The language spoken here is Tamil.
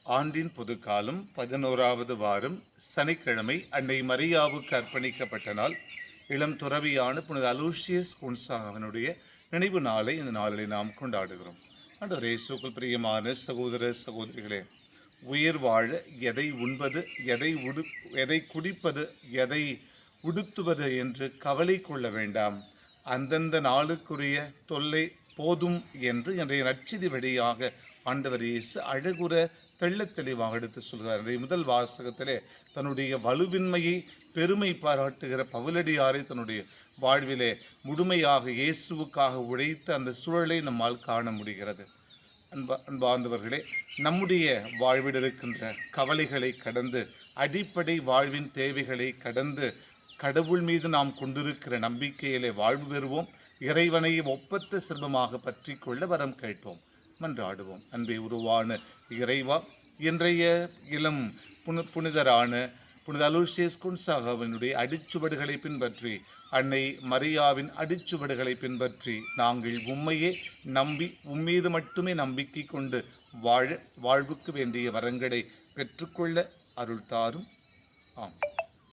ஆண்டின் பொதுக்காலம் 11வது வாரம் சனிக்கிழமை அன்னை மரியாவுக்கு அர்ப்பணிக்கப்பட்ட நாள். இளம் துறவியான புனித அலூசியஸ் குன்சாகவனுடைய நினைவு நாளை இந்த நாளில் நாம் கொண்டாடுகிறோம். ஆண்டவரே இயேசுவுக்குள் பிரியமான சகோதர சகோதரிகளே, உயிர் வாழ எதை உண்பது, எதை குடிப்பது, எதை உடுத்துவது என்று கவலை கொள்ள வேண்டாம். அந்தந்த நாளுக்குரிய தொல்லை போதும் என்று இன்றைய நற்செய்தி வழியாக ஆண்டவர் இயேசு அழகுற தெள்ளத் தெளிவாக எடுத்து சொல்கிறார். முதல் வாசகத்திலே தன்னுடைய வலுவின்மையை பெருமை பாராட்டுகிற பவுலடியாரை தன்னுடைய வாழ்விலே முழுமையாக இயேசுவுக்காக உழைத்த அந்த சூழலை நம்மால் காண முடிகிறது. அன்பார்ந்தவர்களே, நம்முடைய வாழ்வில் இருக்கின்ற கவலைகளை கடந்து, அடிப்படை வாழ்வின் தேவைகளை கடந்து, கடவுள் மீது நாம் கொண்டிருக்கிற நம்பிக்கையிலே வாழ்வு பெறுவோம். இறைவனை ஒப்பற்ற செல்வமாக பற்றி கொள்ள வரம் கேட்போம். மன்றாடுவோம். அன்பை உருவான இறைவா, இன்றைய இளம் புனிதரான புனித அலூசியஸ் குன்சாகவனுடைய அடிச்சுவடுகளை பின்பற்றி, அன்னை மரியாவின் அடிச்சுவடுகளை பின்பற்றி நாங்கள் உம்மையே நம்பி உம்மீது மட்டுமே நம்பிக்கை கொண்டு வாழ்வுக்கு வேண்டிய வரங்களை பெற்றுக்கொள்ள அருள் தாரும். ஆம்.